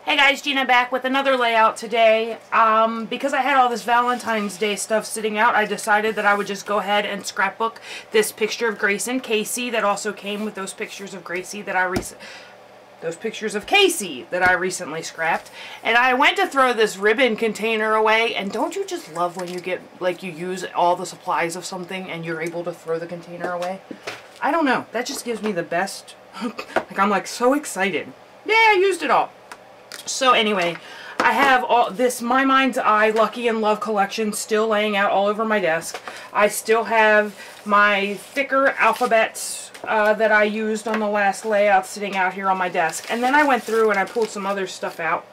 Hey guys, Gina back with another layout today. Because I had all this Valentine's Day stuff sitting out, I decided that I would just go ahead and scrapbook this picture of Grace and Casey that also came with those pictures of Casey that I recently scrapped. And I went to throw this ribbon container away, and don't you just love when you get, like, you use all the supplies of something and you're able to throw the container away? I don't know, that just gives me the best, like, I'm like so excited. Yeah, I used it all. So anyway, I have all this My Mind's Eye Lucky and Love collection still laying out all over my desk. I still have my thicker alphabets that I used on the last layout sitting out here on my desk. And then I went through and I pulled some other stuff out.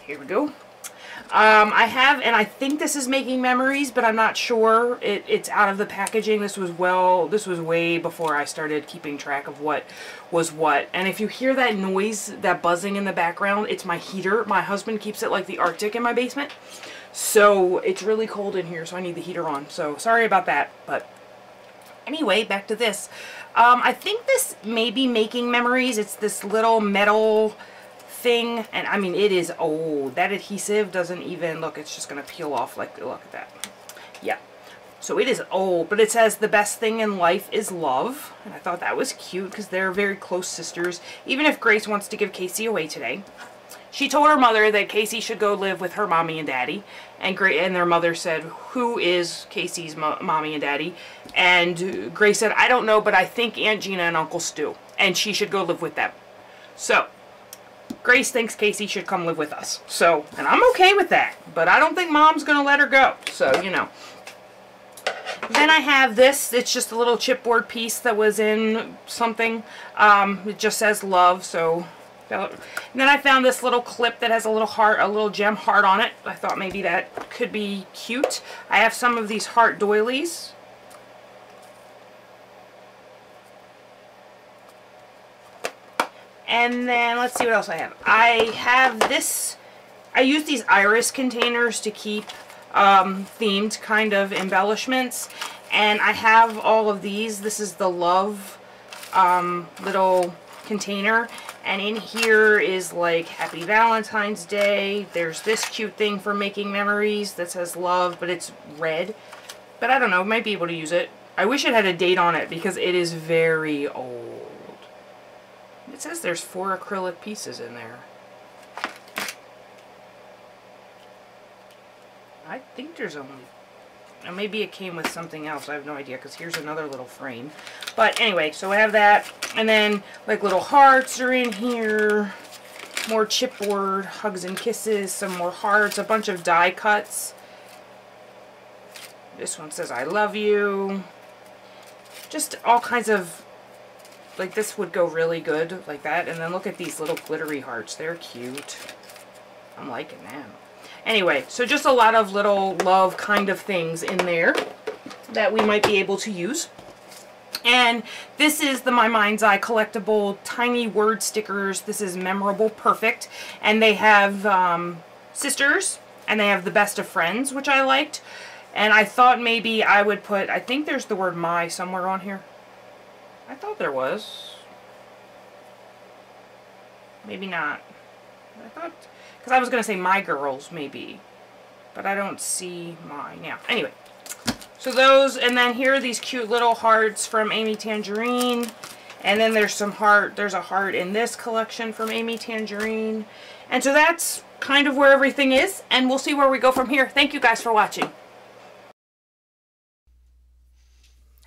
Here we go. I have, and I think this is Making Memories, but I'm not sure. It's out of the packaging. This was way before I started keeping track of what was what. And if you hear that noise, that buzzing in the background, it's my heater. My husband keeps it like the Arctic in my basement. So it's really cold in here, so I need the heater on. So sorry about that. But anyway, back to this. I think this may be Making Memories. It's this little metal thing, and I mean, it is old. That adhesive doesn't even look, it's just gonna peel off. Like, look at that. Yeah, so it is old, but it says the best thing in life is love, and I thought that was cute because they're very close sisters. Even if Grace wants to give Casey away today, she told her mother that Casey should go live with her mommy and daddy, and their mother said, who is Casey's mommy and daddy? And Grace said, I don't know, but I think Aunt Gina and Uncle Stu, and she should go live with them. So Grace thinks Casey should come live with us. So, and I'm okay with that, but I don't think Mom's gonna let her go. So, you know. Then I have this. It's just a little chipboard piece that was in something. It just says love. So, and then I found this little clip that has a little heart, a little gem heart on it. I thought maybe that could be cute. I have some of these heart doilies. And then, let's see what else I have. I have this, I use these iris containers to keep themed kind of embellishments. And I have all of these. This is the love little container. And in here is like Happy Valentine's Day. There's this cute thing for Making Memories that says love, but it's red. But I don't know, might be able to use it. I wish it had a date on it because it is very old. It says there's 4 acrylic pieces in there. I think there's only... maybe it came with something else. I have no idea, because here's another little frame. But anyway, so I have that. And then, like, little hearts are in here. More chipboard, hugs and kisses, some more hearts, a bunch of die cuts. This one says, I love you. Just all kinds of... like, this would go really good like that. And then look at these little glittery hearts. They're cute. I'm liking them. Anyway, so just a lot of little love kind of things in there that we might be able to use. And this is the My Mind's Eye collectible tiny word stickers. This is Memorable Perfect. And they have sisters, and they have the best of friends, which I liked. And I thought maybe I would put, I think there's the word my somewhere on here. I thought there was. Maybe not. I thought, because I was going to say my girls, maybe. But I don't see my now. Anyway. So those, and then here are these cute little hearts from Amy Tangerine. And then there's some there's a heart in this collection from Amy Tangerine. And so that's kind of where everything is. And we'll see where we go from here. Thank you guys for watching.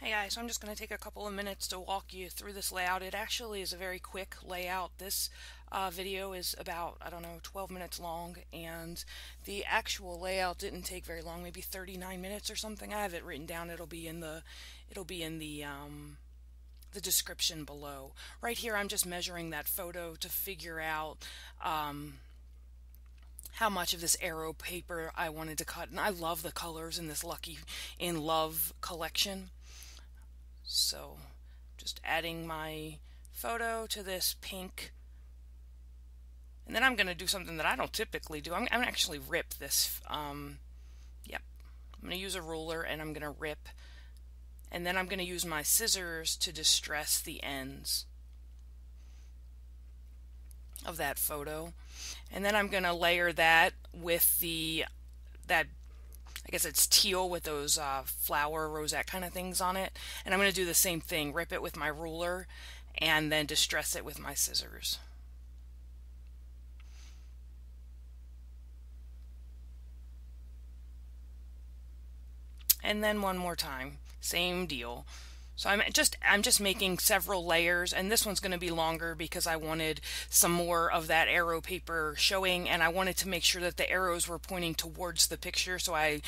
Hey guys, so I'm just going to take a couple of minutes to walk you through this layout. It actually is a very quick layout. This video is about, I don't know, 12 minutes long, and the actual layout didn't take very long, maybe 39 minutes or something. I have it written down. It'll be in the description below. Right here, I'm just measuring that photo to figure out how much of this arrow paper I wanted to cut, and I love the colors in this Lucky in Love collection. So, just adding my photo to this pink. And then I'm going to do something that I don't typically do. I'm going to actually rip this. Yep. I'm going to use a ruler and I'm going to rip. And then I'm going to use my scissors to distress the ends. of that photo. And then I'm going to layer that with that, I guess it's teal with those flower rosette kind of things on it. And I'm going to do the same thing, rip it with my ruler and then distress it with my scissors. And then one more time, same deal. So I'm just making several layers, and this one's going to be longer because I wanted some more of that arrow paper showing, and I wanted to make sure that the arrows were pointing towards the picture. So I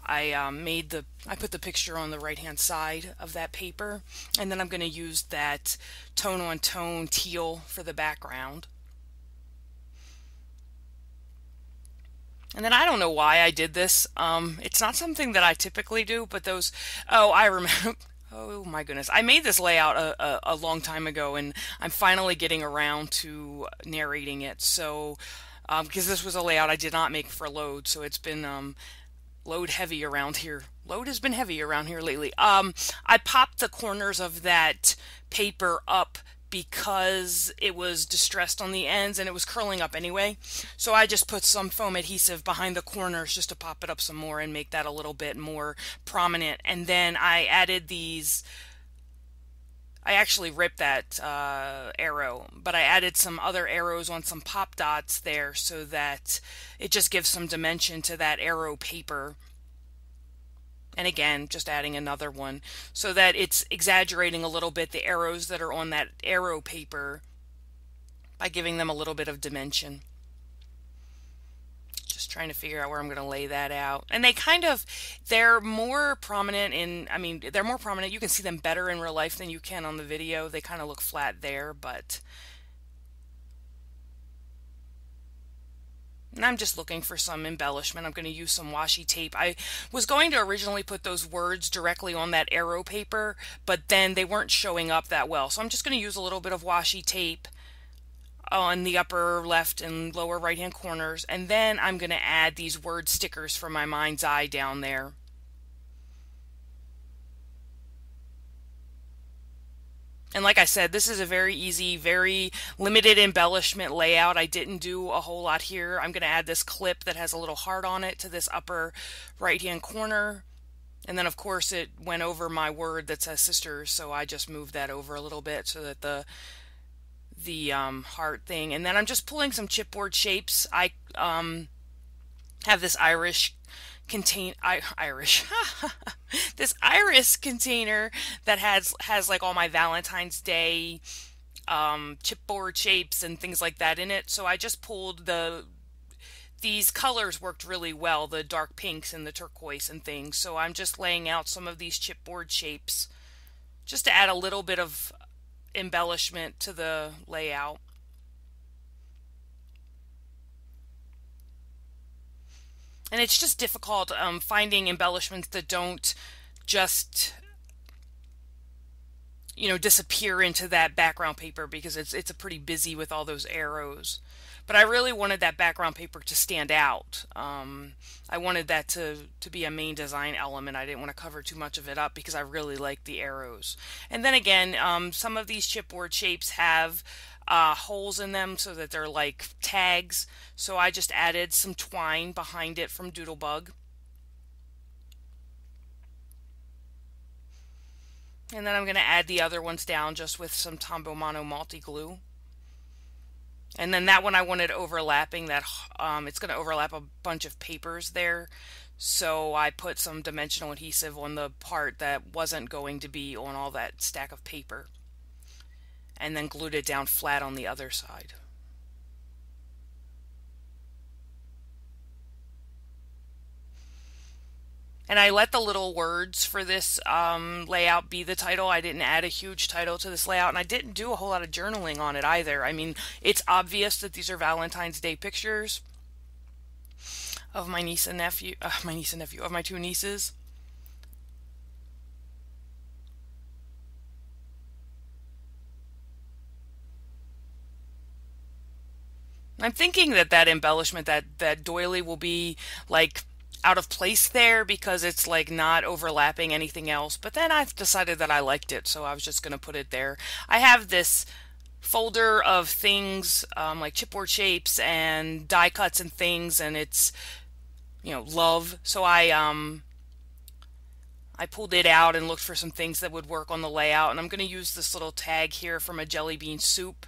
put the picture on the right hand side of that paper, and then I'm going to use that tone on tone teal for the background. And then I don't know why I did this. It's not something that I typically do, but those, oh, I remember. Oh my goodness. I made this layout a long time ago, and I'm finally getting around to narrating it. So, because this was a layout I did not make for load, so it's been load heavy around here. Load has been heavy around here lately. I popped the corners of that paper up because it was distressed on the ends and it was curling up anyway. So I just put some foam adhesive behind the corners just to pop it up some more and make that a little bit more prominent. And then I added these, I actually ripped that arrow, but I added some other arrows on some pop dots there so that it just gives some dimension to that arrow paper. And again, just adding another one so that it's exaggerating a little bit the arrows that are on that arrow paper by giving them a little bit of dimension. Just trying to figure out where I'm going to lay that out. And they're more prominent they're more prominent. You can see them better in real life than you can on the video. They kind of look flat there, but and I'm just looking for some embellishment. I'm going to use some washi tape. I was going to originally put those words directly on that arrow paper, but then they weren't showing up that well. So I'm just going to use a little bit of washi tape on the upper left and lower right hand corners. And then I'm going to add these word stickers for my mind's eye down there. And like I said, this is a very easy, very limited embellishment layout. I didn't do a whole lot here. I'm going to add this clip that has a little heart on it to this upper right-hand corner. And then, of course, it went over my word that says sisters, so I just moved that over a little bit so that the heart thing. And then I'm just pulling some chipboard shapes. I have this this iris container that has like all my Valentine's Day chipboard shapes and things like that in it. So I just pulled these colors worked really well, the dark pinks and the turquoise and things. So I'm just laying out some of these chipboard shapes just to add a little bit of embellishment to the layout. And it's just difficult finding embellishments that don't just, disappear into that background paper because it's a pretty busy with all those arrows. But I really wanted that background paper to stand out. I wanted that to be a main design element. I didn't want to cover too much of it up because I really like the arrows. And then again, some of these chipboard shapes have holes in them so that they're like tags. So I just added some twine behind it from Doodlebug. And then I'm going to add the other ones down just with some Tombow Mono multi-glue. And then that one I wanted overlapping, that it's going to overlap a bunch of papers there. So I put some dimensional adhesive on the part that wasn't going to be on all that stack of paper. And then glued it down flat on the other side. And I let the little words for this layout be the title. I didn't add a huge title to this layout, and I didn't do a whole lot of journaling on it either. I mean, it's obvious that these are Valentine's Day pictures of my niece and nephew, of my two nieces. I'm thinking that embellishment, that doily will be like out of place there because it's like not overlapping anything else. But then I've decided that I liked it, so I was just going to put it there. I have this folder of things, like chipboard shapes and die cuts and things, and it's, love. So I pulled it out and looked for some things that would work on the layout, and I'm going to use this little tag here from a jelly bean soup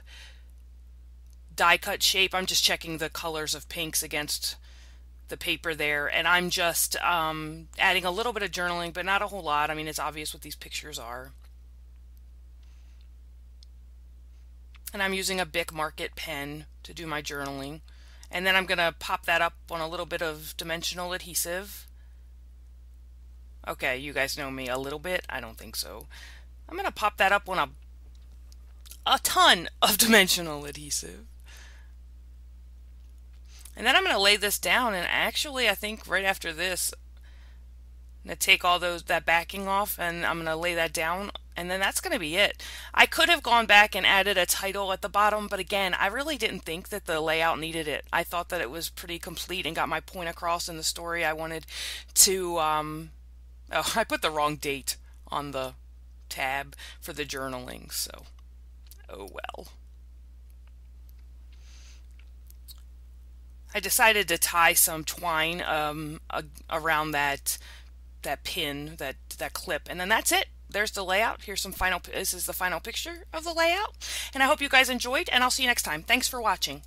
die cut shape. I'm just checking the colors of pinks against the paper there, and I'm just adding a little bit of journaling, but not a whole lot. I mean, it's obvious what these pictures are. And I'm using a Bic Market pen to do my journaling. And then I'm going to pop that up on a little bit of dimensional adhesive. Okay, you guys know me a little bit. I don't think so. I'm going to pop that up on a ton of dimensional adhesive. And then I'm going to lay this down, and actually I think right after this I'm going to take all that backing off, and I'm going to lay that down, and then that's going to be it. I could have gone back and added a title at the bottom, but again, I really didn't think that the layout needed it. I thought that it was pretty complete and got my point across in the story I wanted to. Oh, I put the wrong date on the tab for the journaling, so oh well. I decided to tie some twine around that pin, that clip, and then that's it. There's the layout. This is the final picture of the layout, and I hope you guys enjoyed, and I'll see you next time. Thanks for watching.